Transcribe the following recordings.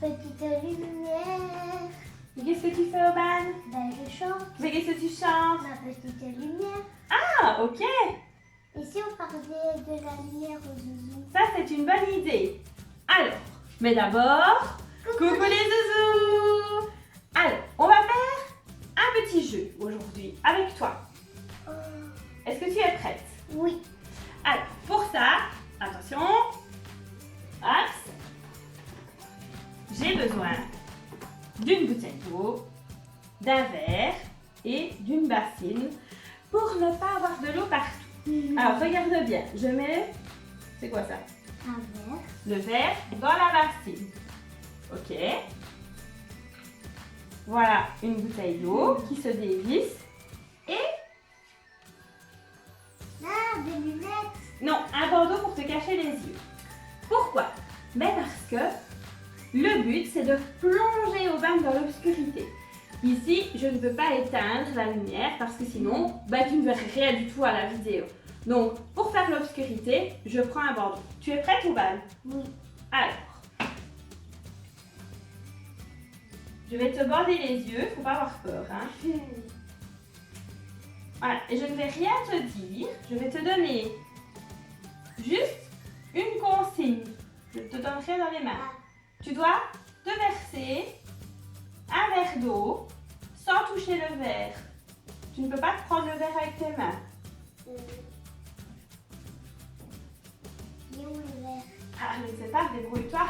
petite lumière. Qu'est-ce que tu fais, Aubin? Ben, je chante. Mais qu'est-ce que tu chantes? Ma petite lumière. Ah, ok. Et si on parlait de la lumière aux zouzous? Ça, c'est une bonne idée. Alors, mais d'abord, coucou les zouzous. Alors, on va faire un petit jeu aujourd'hui avec toi. Oh, Est-ce que tu es prête? oui. Alors, pour ça, attention. Hop. J'ai besoin d'une bouteille d'eau, d'un verre et d'une bassine pour ne pas avoir de l'eau partout. Alors, regarde bien. Je mets... C'est quoi ça? Un verre. Le verre dans la bassine. Ok. Voilà une bouteille d'eau qui se dévisse. Et Ah, des lunettes. non, un bandeau pour te cacher les yeux. Pourquoi? Mais parce que le but, c'est de plonger au bain dans l'obscurité. Ici, je ne veux pas éteindre la lumière parce que sinon, tu ne verrais rien du tout à la vidéo. Donc, pour faire l'obscurité, je prends un bandeau. Tu es prête, Aubin? Oui. Alors, je vais te bander les yeux, faut pas avoir peur. Hein. Voilà, et je ne vais rien te dire, je vais te donner juste une consigne. Je te donnerai dans les mains. Tu dois te verser un verre d'eau sans toucher le verre. Tu ne peux pas prendre le verre avec tes mains. Il est où le verre? Ah, je ne sais pas, débrouille-toi.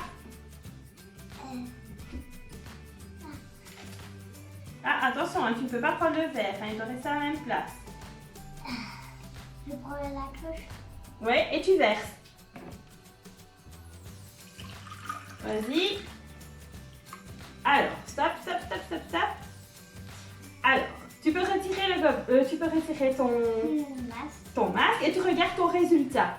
Ah, attention, hein, tu ne peux pas prendre le verre, hein, il doit rester à la même place. Je prends la cloche. Oui, et tu verses. Vas-y. Alors, stop, stop, stop, stop, stop. Alors, tu peux retirer tu peux retirer ton masque et tu regardes ton résultat.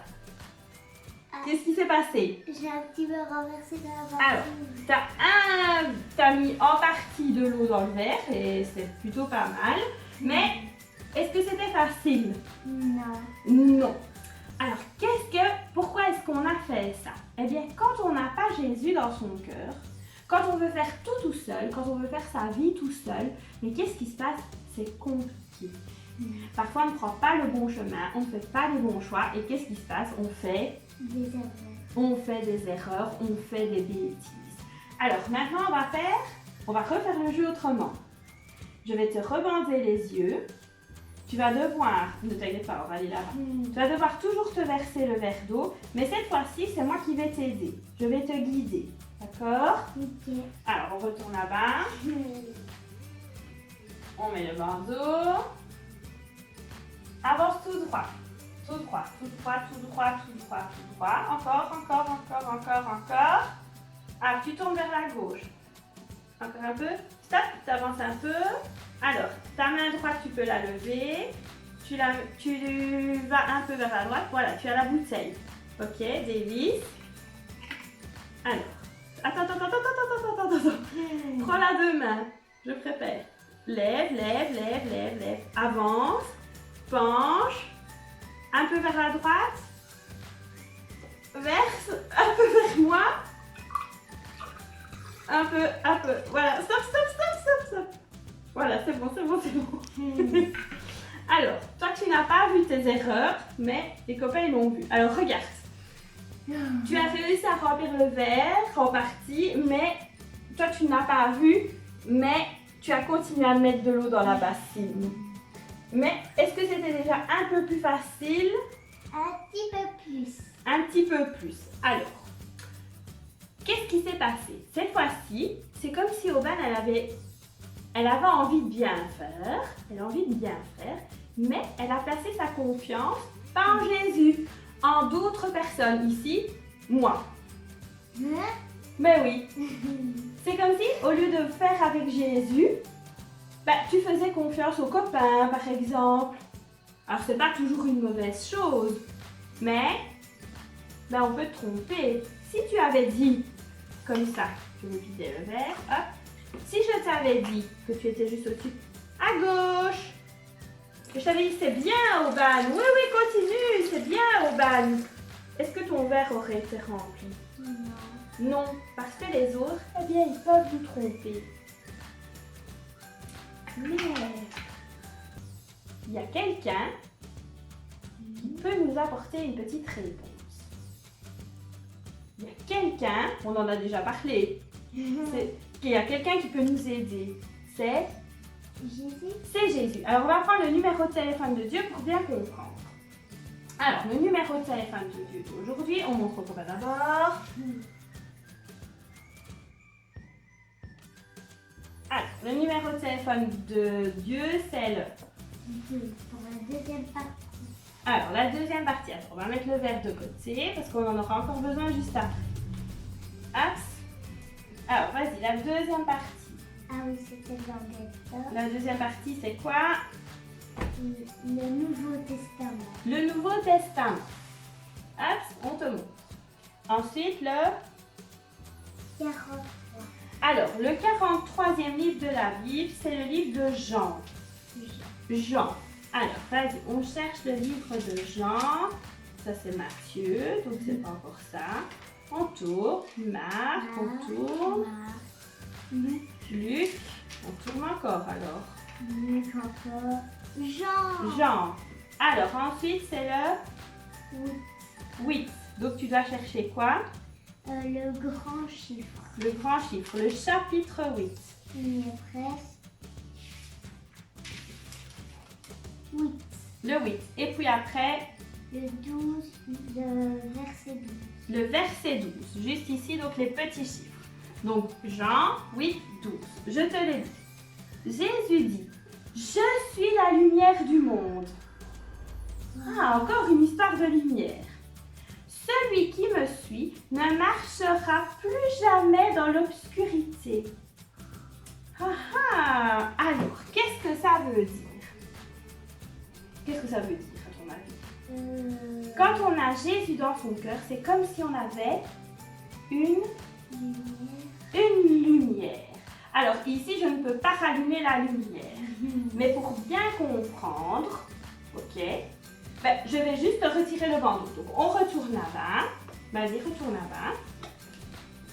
Qu'est-ce qui s'est passé? J'ai un petit peu renversé dans la Alors, bassine. t'as mis en partie de l'eau dans le verre et c'est plutôt pas mal. Mais est-ce que c'était facile? Non. Non. Alors, pourquoi est-ce qu'on a fait ça? Eh bien, quand on n'a pas Jésus dans son cœur, quand on veut faire tout seul, quand on veut faire sa vie tout seul, mais qu'est-ce qui se passe? C'est compliqué. Parfois, on ne prend pas le bon chemin, on ne fait pas les bons choix et qu'est-ce qui se passe? On fait des erreurs, on fait des bêtises. Alors, maintenant, on va refaire le jeu autrement. Je vais te rebander les yeux. Tu vas devoir, ne t'inquiète pas, on va aller là-bas. Tu vas devoir toujours te verser le verre d'eau, mais cette fois-ci, c'est moi qui vais t'aider. Je vais te guider, d'accord? Ok. Alors, on retourne là-bas. On met le bandeau. Avance tout droit. Tout droit, tout droit, tout droit, tout droit, tout droit. Encore, encore, encore, encore, encore. Alors, tu tournes vers la gauche. Encore un peu. Stop, tu avances un peu. Alors, ta main droite, tu peux la lever. Tu vas un peu vers la droite. Voilà, tu as la bouteille. Ok, dévisse. Alors, attends. Prends la deux mains. Je prépare. Lève, lève, lève, lève, lève. Avance. Penche. Un peu vers la droite. Verse. Un peu vers moi. Un peu. Voilà. Stop. Voilà, c'est bon. Alors, toi, tu n'as pas vu tes erreurs, mais tes copains, ils l'ont vu. Alors, regarde. Tu as réussi à remplir le verre en partie, mais toi, tu n'as pas vu, mais tu as continué à mettre de l'eau dans la bassine. Mais est-ce que c'était déjà un peu plus facile? Un petit peu plus. Un petit peu plus. Alors, qu'est-ce qui s'est passé? Cette fois-ci, c'est comme si Aubin, elle avait envie de bien faire, mais elle a placé sa confiance pas en Jésus, en d'autres personnes. Ici, moi. Hein? Mais oui. C'est comme si, au lieu de faire avec Jésus, tu faisais confiance aux copains, par exemple. Alors, c'est pas toujours une mauvaise chose, mais on peut te tromper. Si tu avais dit, comme ça, je vais vider le verre, hop. Si je t'avais dit que tu étais juste au-dessus, à gauche, que je t'avais dit c'est bien, Aubin, oui, continue, c'est bien, Aubin. Est-ce que ton verre aurait été rempli? Non. Non, parce que les autres, eh bien, ils peuvent nous tromper. Mais il y a quelqu'un qui peut nous apporter une petite réponse. Il y a quelqu'un, on en a déjà parlé, il y a quelqu'un qui peut nous aider. C'est Jésus. C'est Jésus. Alors, on va prendre le numéro de téléphone de Dieu pour bien comprendre. Alors, le numéro de téléphone de Dieu d'aujourd'hui, on montre au copain d'abord. Alors, le numéro de téléphone de Dieu, c'est le... Pour la deuxième partie. Alors, la deuxième partie. Alors, on va mettre le verre de côté parce qu'on en aura encore besoin juste après. Hop. Alors, vas-y, la deuxième partie. Ah oui, c'était dans le La deuxième partie, c'est quoi? Le Nouveau Testament. Le Nouveau Testament. Hop, on te montre. Ensuite, le... 43. Alors, le 43e livre de la Bible, c'est le livre de Jean. Jean. Alors, vas-y, on cherche le livre de Jean. Ça, c'est Matthieu, donc c'est pas encore ça. On tourne. Marc, on tourne. Luc, on tourne encore alors. Luc encore. Jean. Jean. Alors, ensuite, c'est le 8. Donc, tu dois chercher quoi? Le grand chiffre. Le grand chiffre, le chapitre 8. Il est presque. 8. Le 8. Et puis après, Le 12, le verset 12. le verset 12. Juste ici, donc les petits chiffres. Donc, Jean 8, 12. Je te l'ai dit. Jésus dit, je suis la lumière du monde. Ah, encore une histoire de lumière. Celui qui me suit ne marchera plus jamais dans l'obscurité. Ah ah! Alors, qu'est-ce que ça veut dire? Qu'est-ce que ça veut dire à ton avis? Quand on a Jésus dans son cœur, c'est comme si on avait une lumière. Alors ici, je ne peux pas rallumer la lumière. Mais pour bien comprendre, ok, ben, je vais juste retirer le bandeau. Donc on retourne là-bas. Vas-y, retourne là-bas.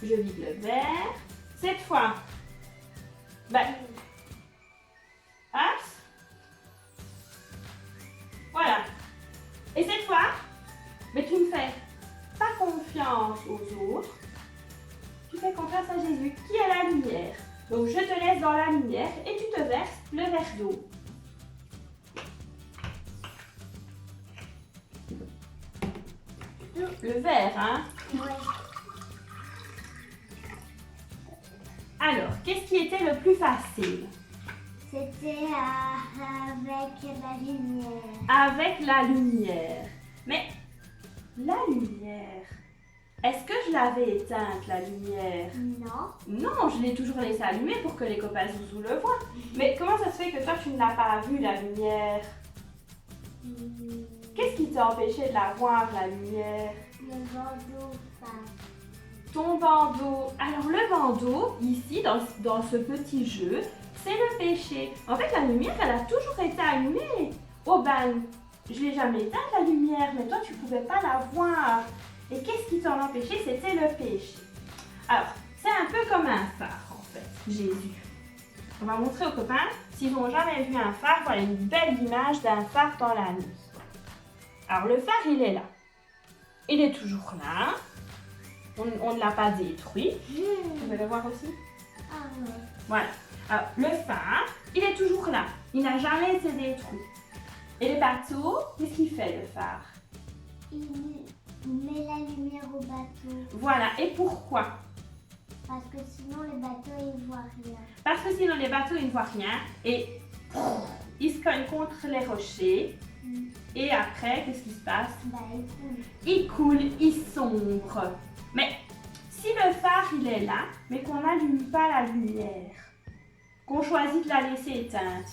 Je vide le verre. Cette fois, ben, hop. Voilà. Et cette fois, mais tu ne fais pas confiance aux autres. Tu fais confiance à Jésus qui est la lumière. Donc je te laisse dans la lumière et tu te verses le verre d'eau. Le verre, hein? Ouais. Alors, qu'est-ce qui était le plus facile? C'était avec la lumière. Avec la lumière. Mais la lumière, est-ce que je l'avais éteinte, la lumière? Non. Non, je l'ai toujours laissée allumée pour que les copains Zouzou le voient. Mais comment ça se fait que toi, tu ne l'as pas vue, la lumière? Qu'est-ce qui t'a empêché de la voir, la lumière? Le bandeau. Ton bandeau. Alors, le bandeau, ici, dans ce petit jeu, c'est le péché. En fait, la lumière, elle a toujours été allumée. Oh ben, je l'ai jamais éteinte, la lumière, mais toi, tu ne pouvais pas la voir. Et qu'est-ce qui t'en empêchait? C'était le péché. Alors, c'est un peu comme un phare, en fait, Jésus. On va montrer aux copains, s'ils n'ont jamais vu un phare, voilà une belle image d'un phare dans la nuit. Alors, le phare, il est là. Il est toujours là. On ne l'a pas détruit. Vous allez le voir aussi. Ah ouais. Voilà. Alors, le phare, il est toujours là. Il n'a jamais été détruit. Et le bateau, qu'est-ce qu'il fait, le phare? Il met la lumière au bateau. Voilà. Et pourquoi? Parce que sinon, les bateaux, ils voient rien. Parce que sinon, les bateaux, ils ne voient rien. Et ils se cognent contre les rochers. Et après, qu'est-ce qui se passe? Bah, il coule. Il coule, il sombre. Mais si le phare, il est là, mais qu'on n'allume pas la lumière, qu'on choisit de la laisser éteinte,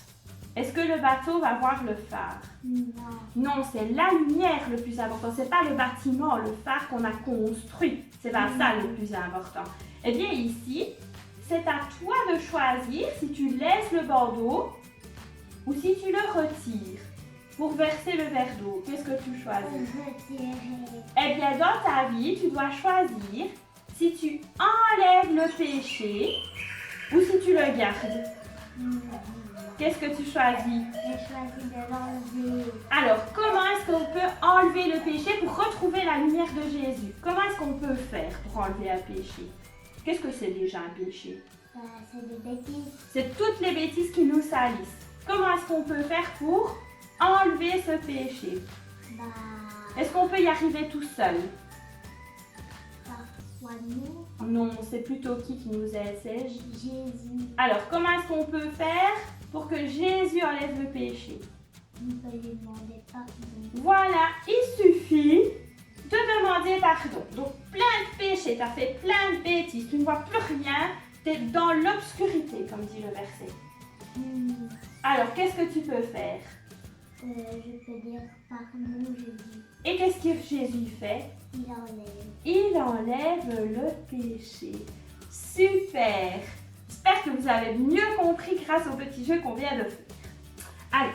est-ce que le bateau va voir le phare? Non. Non, c'est la lumière le plus important. C'est pas le bâtiment, le phare qu'on a construit. C'est pas ça le plus important. Eh bien ici, c'est à toi de choisir si tu laisses le bandeau ou si tu le retires. Pour verser le verre d'eau, qu'est-ce que tu choisis? Retirer. Eh bien, dans ta vie, tu dois choisir si tu enlèves le péché ou si tu le gardes? Qu'est-ce que tu choisis? J'ai choisi de l'enlever. Alors, comment est-ce qu'on peut enlever le péché pour retrouver la lumière de Jésus? Comment est-ce qu'on peut faire pour enlever un péché? Qu'est-ce que c'est déjà un péché? C'est des bêtises. C'est toutes les bêtises qui nous salissent. Comment est-ce qu'on peut faire pour enlever ce péché? Est-ce qu'on peut y arriver tout seul? Parfois nous, Non, c'est plutôt qui nous aide? C'est Jésus. Alors, comment est-ce qu'on peut faire pour que Jésus enlève le péché? On peut lui demander pardon. Voilà, il suffit de demander pardon. Donc, plein de péchés, tu as fait plein de bêtises, tu ne vois plus rien, tu es dans l'obscurité, comme dit le verset. Alors, qu'est-ce que tu peux faire? Je peux dire pardon, Jésus. Et qu'est-ce que Jésus fait? Il enlève. Il enlève le péché. Super! J'espère que vous avez mieux compris grâce au petit jeu qu'on vient de faire. Alors,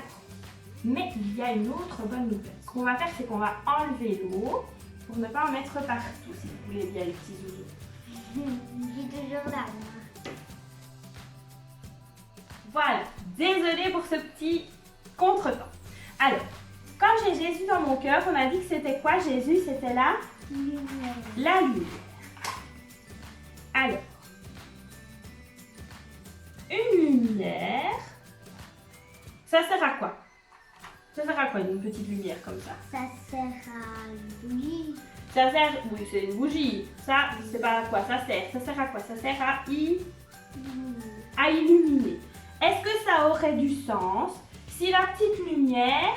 mais il y a une autre bonne nouvelle. Ce qu'on va faire, c'est qu'on va enlever l'eau pour ne pas en mettre partout, si vous voulez bien, les petits zouzous. J'ai toujours la main. Voilà, désolée pour ce petit contretemps. Alors, quand j'ai Jésus dans mon cœur, on a dit que c'était quoi Jésus? C'était là la lumière. Alors, une lumière, ça sert à quoi? Ça sert à quoi une petite lumière comme ça? Ça sert à lui. Ça sert, oui c'est une bougie, ça je sais pas à quoi ça sert. Ça sert à quoi? Ça sert à illuminer. Est-ce que ça aurait du sens si la petite lumière,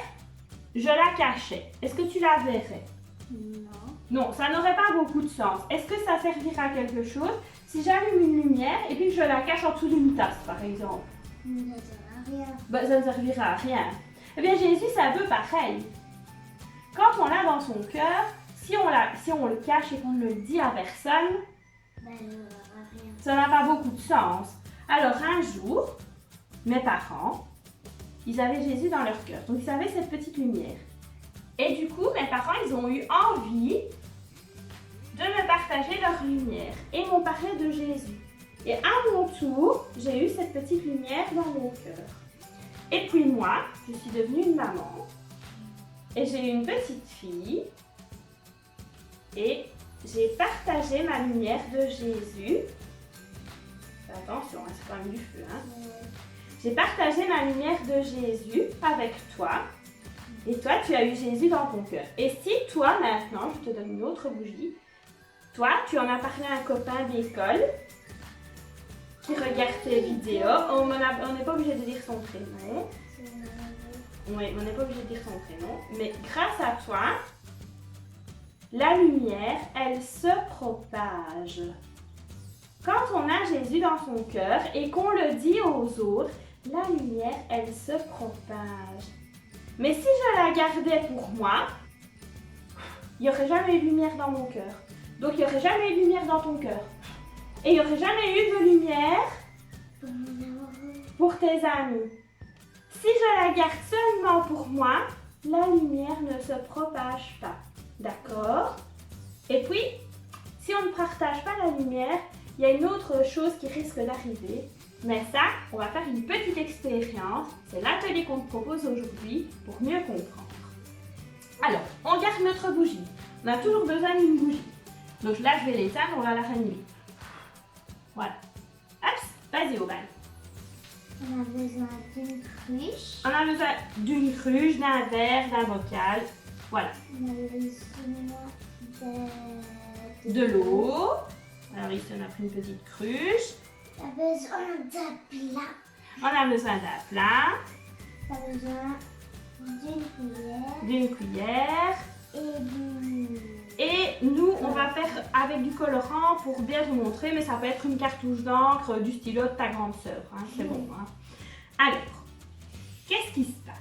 je la cachais? Est-ce que tu la verrais? Non. Non, ça n'aurait pas beaucoup de sens. Est-ce que ça servira à quelque chose si j'allume une lumière et puis que je la cache en dessous d'une tasse, par exemple? Ça ne sert à rien. Ben, ça ne servira à rien. Eh bien, Jésus, c'est un peu pareil. Quand on l'a dans son cœur, si on le cache et qu'on ne le dit à personne, Ben, ça ne sert à rien. ça n'a pas beaucoup de sens. Alors, un jour, mes parents, ils avaient Jésus dans leur cœur. Donc, ils avaient cette petite lumière. Et du coup, mes parents, ils ont eu envie de me partager leur lumière et m'ont parlé de Jésus. Et à mon tour, j'ai eu cette petite lumière dans mon cœur. Et puis moi, je suis devenue une maman et j'ai eu une petite fille et j'ai partagé ma lumière de Jésus. Attention, hein, c'est quand même du feu. Hein. J'ai partagé ma lumière de Jésus avec toi. Et toi, tu as eu Jésus dans ton cœur. Et si toi, maintenant, je te donne une autre bougie, toi, tu en as parlé à un copain d'école qui regarde tes vidéos. On n'est pas obligé de dire son prénom. Oui, on n'est pas obligé de dire son prénom. Mais grâce à toi, la lumière, elle se propage. Quand on a Jésus dans son cœur et qu'on le dit aux autres, la lumière, elle se propage. Mais si je la gardais pour moi, il n'y aurait jamais eu de lumière dans mon cœur. Donc il n'y aurait jamais eu de lumière dans ton cœur. Et il n'y aurait jamais eu de lumière pour tes amis. Si je la garde seulement pour moi, la lumière ne se propage pas. D'accord? Et puis, si on ne partage pas la lumière, il y a une autre chose qui risque d'arriver. Mais ça, on va faire une petite expérience. C'est l'atelier qu'on te propose aujourd'hui pour mieux comprendre. Alors, on garde notre bougie. On a toujours besoin d'une bougie. Donc là, je vais l'éteindre, on va la rallumer. Voilà. Hop, vas-y, Aubin. On a besoin d'une cruche. On a besoin d'une cruche, d'un verre, d'un bocal. Voilà. On a besoin De l'eau. Alors ici, on a pris une petite cruche. On a besoin d'un plat. On a besoin d'un plat. On a besoin d'une cuillère. D'une cuillère. Et du... Et nous, on va faire avec du colorant pour bien vous montrer, mais ça peut être une cartouche d'encre, du stylo de ta grande sœur. Hein, c'est bon. Hein. Alors, qu'est-ce qui se passe?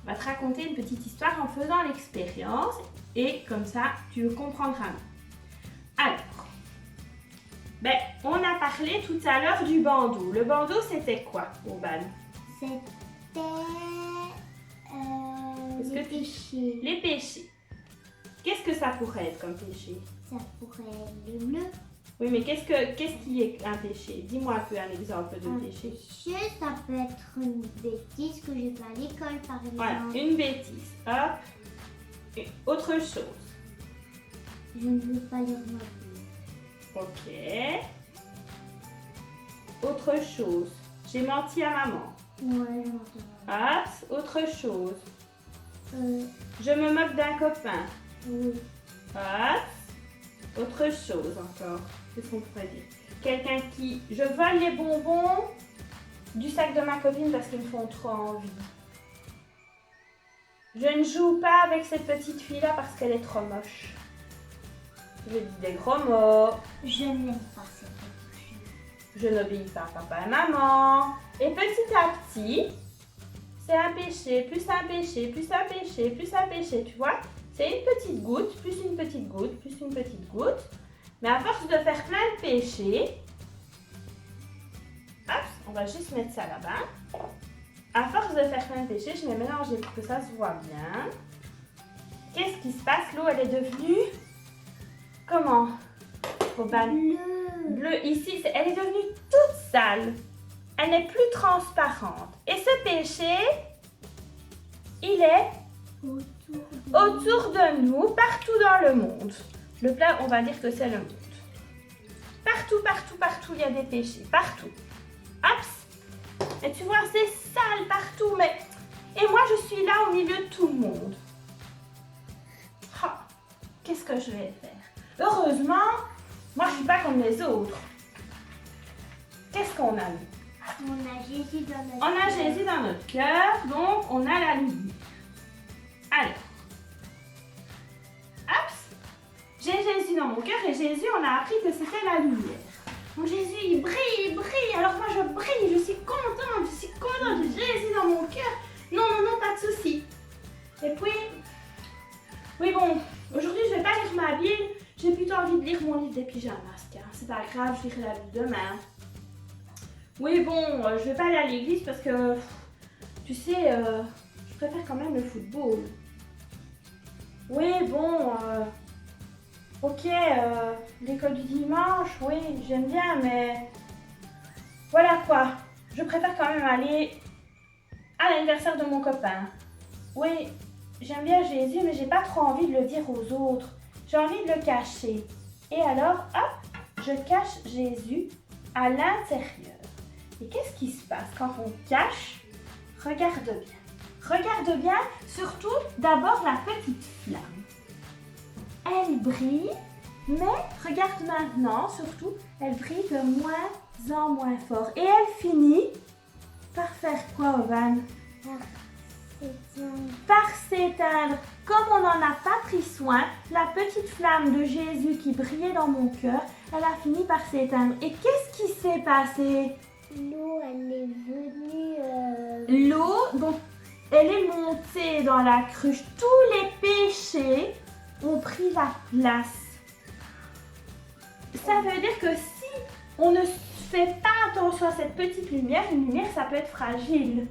On va te raconter une petite histoire en faisant l'expérience et comme ça, tu comprendras mieux. Alors, on a parlé tout à l'heure du bandeau. Le bandeau, c'était quoi, Urban? C'était Est-ce les que péchés. Les péchés. Qu'est-ce que ça pourrait être comme péché? Ça pourrait être le bleu. Oui, mais qu'est-ce qui est un péché? Dis-moi un peu un exemple de Un péché. péché, ça peut être une bêtise que j'ai fait à l'école, par exemple. Voilà, une bêtise. Hop. Et autre chose. Je ne veux pas lire ma Bible. Ok. Autre chose. J'ai menti à maman. Ouais, j'entends. Hop. Autre chose. Euh, Je me moque d'un copain. oui. Hop. Autre chose encore. Qu'est-ce qu'on pourrait dire? Quelqu'un qui... Je vole les bonbons du sac de ma copine parce qu'ils me font trop envie. Je ne joue pas avec cette petite fille-là parce qu'elle est trop moche. Je dis des gros mots. Je n'aime pas cette petite fille. Je n'obéis pas à papa et maman. Et petit à petit, c'est un péché, plus un péché, plus un péché, plus un péché, tu vois? C'est une petite goutte, plus une petite goutte, plus une petite goutte. Mais à force de faire plein de péchés, hop, on va juste mettre ça là-bas. À force de faire plein de péchés, je vais mélanger pour que ça se voit bien. Qu'est-ce qui se passe? L'eau, elle est devenue... Comment? Robane? Bleu. Bleu. Ici, elle est devenue toute sale. Elle n'est plus transparente. Et ce péché, il est autour de nous, partout dans le monde. Le plat, on va dire que c'est le monde. Partout, partout, partout, il y a des péchés. Partout. Hop. Et tu vois, c'est sale partout. Mais... Et moi, je suis là au milieu de tout le monde. Ah, qu'est-ce que je vais faire? Heureusement, moi, je ne suis pas comme les autres. Qu'est-ce qu'on a mis? On a Jésus dans notre On a Jésus dans notre cœur, donc on a la lumière. Alors, hop, j'ai Jésus dans mon cœur et Jésus, on a appris que c'était la lumière. Donc Jésus, il brille, il brille. Alors moi, je brille, je suis contente, j'ai Jésus dans mon cœur. Non, non, non, pas de souci. Et puis, oui bon, aujourd'hui, je vais pas lire ma Bible. J'ai plutôt envie de lire mon livre des pyjamas. C'est pas grave, je lirai la Bible demain. Oui, bon, je vais pas aller à l'église parce que, tu sais, je préfère quand même le football. Oui, bon, ok, l'école du dimanche, oui, j'aime bien, mais voilà quoi. Je préfère quand même aller à l'anniversaire de mon copain. Oui, j'aime bien Jésus, mais j'ai pas trop envie de le dire aux autres. J'ai envie de le cacher. Et alors, hop, je cache Jésus à l'intérieur. Et qu'est-ce qui se passe quand on cache? Regarde bien. Regarde bien, surtout d'abord la petite flamme. Elle brille, mais regarde maintenant, surtout, elle brille de moins en moins fort. Et elle finit par faire quoi, Ovan? Par s'éteindre. Comme on n'en a pas pris soin, la petite flamme de Jésus qui brillait dans mon cœur, elle a fini par s'éteindre. Et qu'est-ce qui s'est passé? L'eau, elle est venue... L'eau, donc, elle est montée dans la cruche. Tous les péchés ont pris la place. Ça veut dire que si on ne fait pas attention à cette petite lumière, une lumière, ça peut être fragile.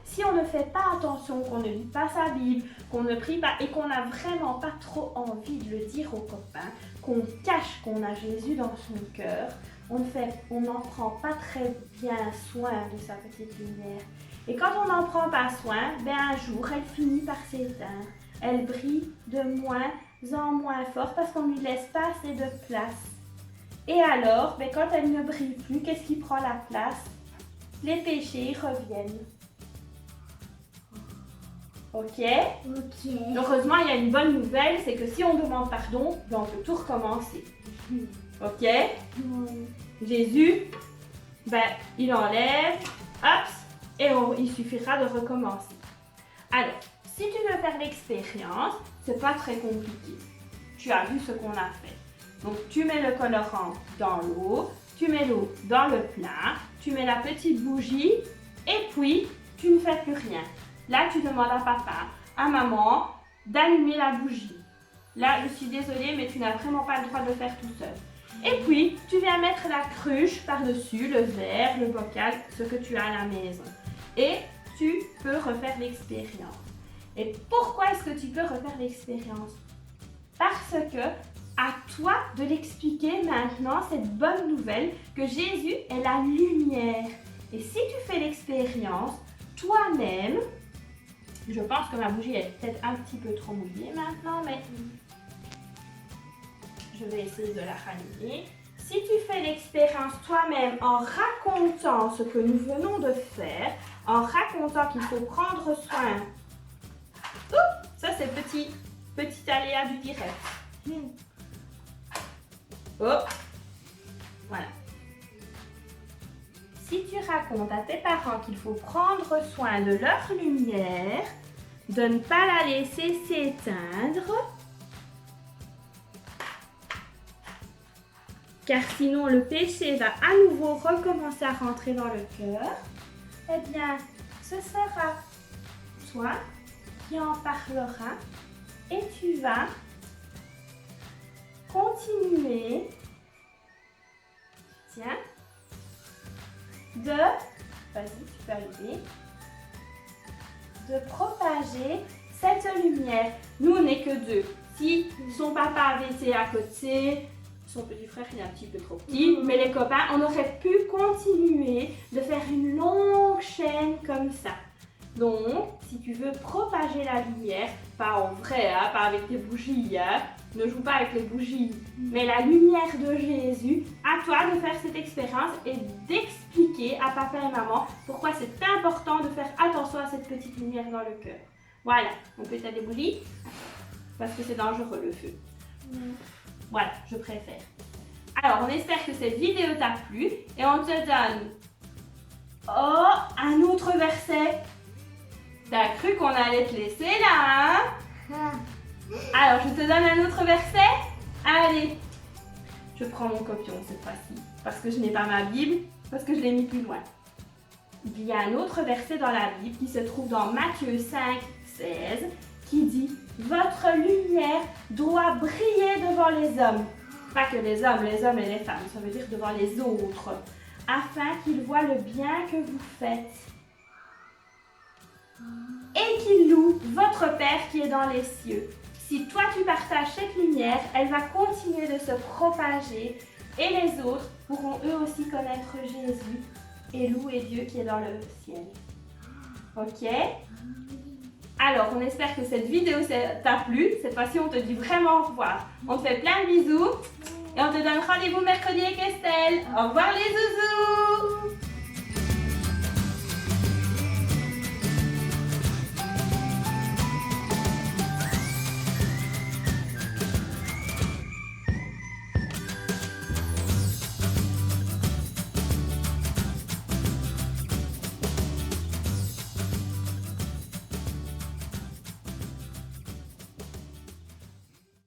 Si on ne fait pas attention, qu'on ne lit pas sa Bible, qu'on ne prie pas et qu'on n'a vraiment pas trop envie de le dire aux copains, qu'on cache qu'on a Jésus dans son cœur, on n'en prend pas très bien soin de sa petite lumière. Et quand on n'en prend pas soin, ben un jour, elle finit par s'éteindre. Elle brille de moins en moins fort parce qu'on ne lui laisse pas assez de place. Et alors, ben quand elle ne brille plus, qu'est-ce qui prend la place? Les péchés reviennent. Ok? Ok. Heureusement, il y a une bonne nouvelle, c'est que si on demande pardon, ben on peut tout recommencer. Ok? Oui. Jésus, ben, il enlève, hop, et il suffira de recommencer. Alors, si tu veux faire l'expérience, c'est pas très compliqué. Tu as vu ce qu'on a fait. Donc, tu mets le colorant dans l'eau, tu mets l'eau dans le plat, tu mets la petite bougie, et puis, tu ne fais plus rien. Là, tu demandes à papa, à maman, d'allumer la bougie. Là, je suis désolée, mais tu n'as vraiment pas le droit de le faire tout seul. Et puis, tu viens mettre la cruche par-dessus, le verre, le bocal, ce que tu as à la maison. Et tu peux refaire l'expérience. Et pourquoi est-ce que tu peux refaire l'expérience? que à toi de l'expliquer maintenant, cette bonne nouvelle que Jésus est la lumière. Et si tu fais l'expérience toi-même, je pense que ma bougie est peut-être un petit peu trop mouillée maintenant, mais je vais essayer de la rallumer. Si tu fais l'expérience toi-même en racontant ce que nous venons de faire, en racontant qu'il faut prendre soin. Oups, ça c'est petit aléa du direct. Oh, voilà. Si tu racontes à tes parents qu'il faut prendre soin de leur lumière, de ne pas la laisser s'éteindre, car sinon le péché va à nouveau recommencer à rentrer dans le cœur, eh bien, ce sera toi qui en parlera et tu vas continuer, tiens, vas-y, tu peux arriver, de propager cette lumière. Nous, on n'est que deux. Si son papa avait été à côté, son petit frère il est un petit peu trop petit, mais les copains, on aurait pu continuer de faire une longue chaîne comme ça. Donc, si tu veux propager la lumière, pas en vrai, hein, pas avec tes bougies, hein, ne joue pas avec les bougies, mais la lumière de Jésus, à toi de faire cette expérience et d'expliquer à papa et maman pourquoi c'est important de faire attention à cette petite lumière dans le cœur. Voilà, on peut éteindre les bougies parce que c'est dangereux le feu. Voilà, je préfère. Alors, on espère que cette vidéo t'a plu et on te donne un autre verset. T'as cru qu'on allait te laisser là, hein? Alors, je te donne un autre verset. Allez, je prends mon copion cette fois-ci parce que je n'ai pas ma Bible, parce que je l'ai mis plus loin. Il y a un autre verset dans la Bible qui se trouve dans Matthieu 5, 16 qui dit « Votre lumière doit briller devant les hommes. » Pas que les hommes et les femmes, ça veut dire devant les autres, afin qu'ils voient le bien que vous faites et qu'ils louent votre Père qui est dans les cieux. Si toi tu partages cette lumière, elle va continuer de se propager et les autres pourront eux aussi connaître Jésus et louer Dieu qui est dans le ciel. Ok? Alors, on espère que cette vidéo t'a plu. Cette fois-ci, on te dit vraiment au revoir. On te fait plein de bisous et on te donne rendez-vous mercredi avec Estelle. Au revoir les zouzous!